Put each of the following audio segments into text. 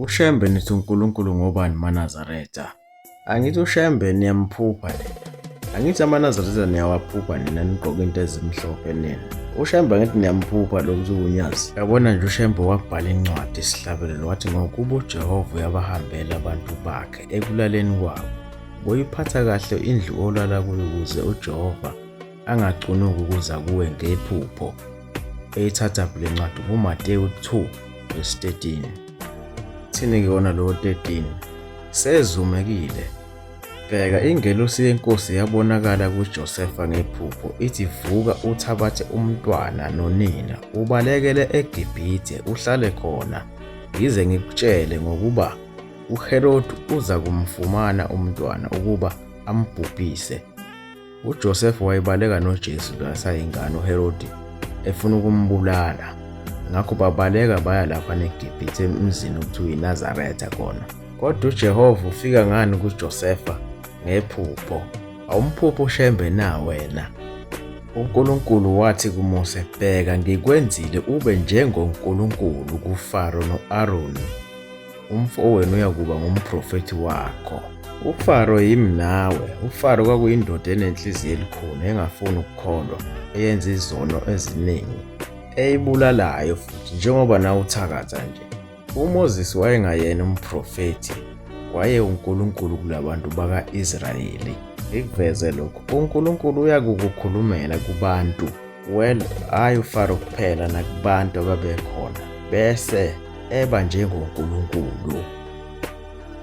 UShembe nithi uNkulunkulu ngobani maNazaretha? Angithi uShembe niyamphupha nina. Angithi amaNazaretha niyawaphupha nina nigqoke into ezimhlophe nina. UShembe angithi niyamphupha lokuthi unyazi. Yabona nje uShembe wabhala incwadi isihlabelelo wathi ngokuba uJehova uyabahambela abantu bakhe ekulaleni kwabo. Boyiphatha kahle indlu olala kuyo ukuze uJehova angacunuki ukuza kuwe ngephupho. Eyithatha kule ncwadi kuMateyu 2:13. Thini ke wona lo 13? Sezumekile. Bheka ingelosi yenkosi yabonakala kuJosefa ngephupho ithi vuka uthabathe umntwana nonina ubalekele eGibhithe uhlale khona ngize ngikutshele ngokuba uHerodi uza kumfumana umntwana ukuba ambhubhise. uJosefa wayebaleka noJesu lasayingane uHerodi efuna ukumbulala. Ngakho babaleka baya lapha eGibhithe emzini okuthiwa iNazaretha khona. Kodwa uJehova ufika ngani kuJosefa ngephupho. Awumphupho uShembe na wena. uNkulunkulu wathi kuMose, bheka ngikwenzile ube njengoNkulunkulu kuFaro no-Aroni. Umfowenu uyakuba ngumprofethi wakho. uFaro yimi nawe. uFaro kwakuyindoda enenhliziyo elikhulu engafuni ukukholwa, eyenza izono eziningi, eyibulalayo futhi njengoba nawe uthakatha nje. uMoses wayengayena umprofethi, waye uNkulunkulu kulabantu baka-Israyeli. Ngikuveze lokho, uNkulunkulu uyakukukhulumela kubantu, hayi uFaro kuphela nakubantu ababekhona, bese eba njengoNkulunkulu.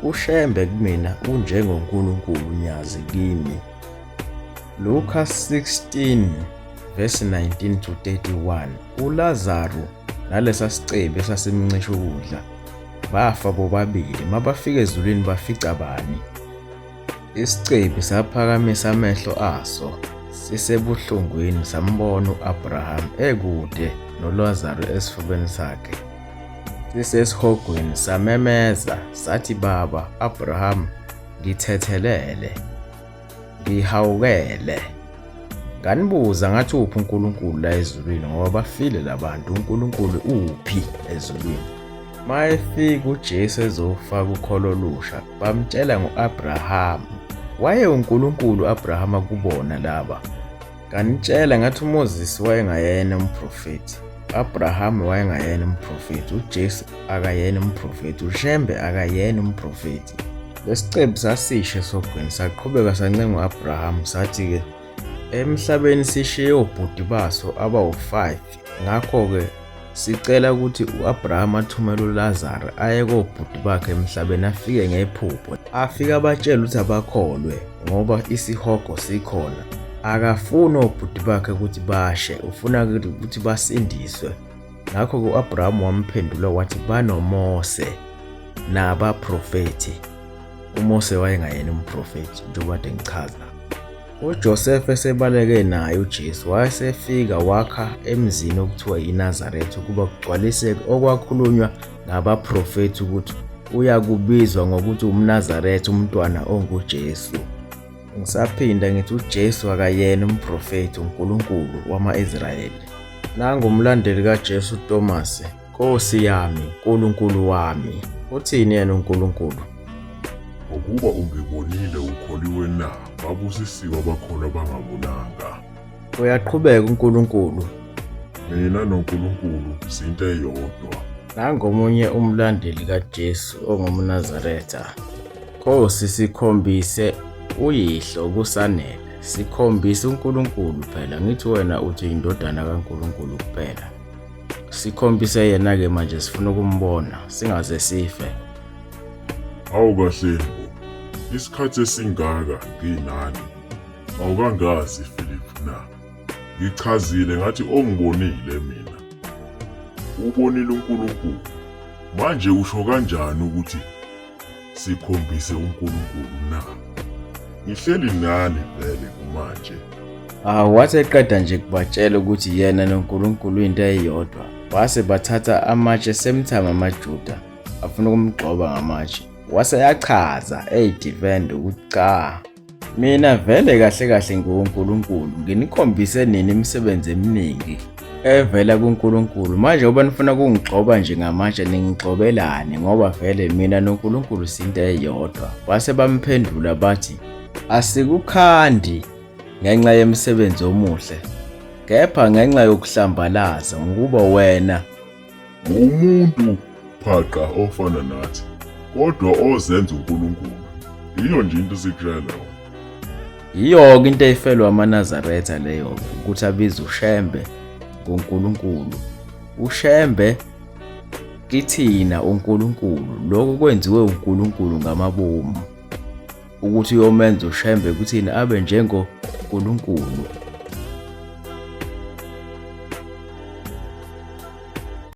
uShembe kumina unjengoNkulunkulu nyazi kimi. Luka 16:19-31. uLazaro nalesa sicebi esasimncisha ukudla bafa bobabili. Mabafika ezulwini bafica bani? Isicebi saphakamisa amehlo aso sisebuhlungwini sambona u-Abraham ekude noLazaro esifubeni sakhe. Sisesihogweni samemeza sathi, Baba Abraham, ngithethelele, ngihawukele. Nganibuza ngathi uphi uNkulunkulu la ezulwini ngoba bafile labantu. uNkulunkulu uphi ezulwini? Mayefika uJesu ezofaka ukholo olusha bamtshela ngo-Abrahamu. Waye uNkulunkulu u-Abrahama kubona laba. Kanitshela ngathi uMoses wayengayena umprofethi, u-Abrahamu wayengayena umprofethi, uJesu akayena umprofethi, uShembe akayena umprofethi. Lesicebi sasisho esogwini saqhubeka sancenga u-Abrahamu sathi-ke, emhlabeni sishiye obhuti baso abawu-5. Ngakho-ke sicela ukuthi u-Abrahama athumele uLazaro aye kobhuti bakhe emhlabeni afike ngephupho. Afike abatshele ukuthi abakholwe ngoba isihogo sikhona. Akafuni obhuti bakhe ukuthi bashe, ufuna ukuthi basindiswe. Ngakho-ke u-Abrahamu wamphendula wathi banoMose nabaprofethi. uMose wayengayena umprofethi njengoba kade ngichaza. uJosefa esebaleke naye uJesu wayesefika wakha emzini okuthiwa iNazaretha ukuba kugcwaliseke okwakhulunywa ngabaprofethi ukuthi uyakubizwa ngokuthi umNazaretha umntwana onguJesu. Ngisaphinda ngithi uJesu akayena umprofethi uNkulunkulu wama-Israyeli. Nangumlandeli kaJesu uThomas, Nkosi yami, Nkulunkulu wami. Uthini yena uNkulunkulu? Ukuba ungibonile ukholiwe na, babusisiwe abakholwa bangabonanga. Uyaqhubeka uNkulunkulu. Mina noNkulunkulu sinto eyodwa. Nangomunye umlandeli kaJesu ongumNazaretha. Nkosi, sikhombise uyihlo kusanele. Sikhombise uNkulunkulu phela. Ngithi wena uthi indodana kaNkulunkulu kuphela. Sikhombise yena-ke manje sifuna ukumbona singaze sife. Hawu kaHlengo, isikhathi esingaka nginani? Awukangazi Philip na. Ngichazile ngathi ongibonile mina. Ubonile uNkulunkulu. Manje usho kanjani ukuthi sikhombise uNkulunkulu na? Ngihleli nani vele kumanje. Wathi eqeda nje kubatshela ukuthi yena noNkulunkulu into eyodwa, base bathatha amatshe semthama amaJuda afuna ukumgxoba ngamatshe. Wase yachaza eyidivende ukuthi cha, mina vele kahle kahle nguNkulunkulu, nginikhombise nini imisebenzi eminingi evela kuNkulunkulu. Manje uba nifuna ukungigxoba nje ngamatshe ningigxobelani ngoba vele mina noNkulunkulu sinto eyodwa. Base bamphendula bathi, asikukhandi ngenxa yemisebenzi omuhle, kepha ngenxa yokuhlambalaza ngokuba wena umuntu phaqa ofana nathi, kodwa ozenza uNkulunkulu. Iyo nje into sikutshela yona. yiyo-ke into eyifelwa amaNazaretha leyo-ke, ukuthi abize uShembe ngoNkulunkulu. uShembe kithina uNkulunkulu, lokhu kwenziwe uNkulunkulu ngamabomu ukuthi uyomenza uShembe kuthina abe njengoNkulunkulu.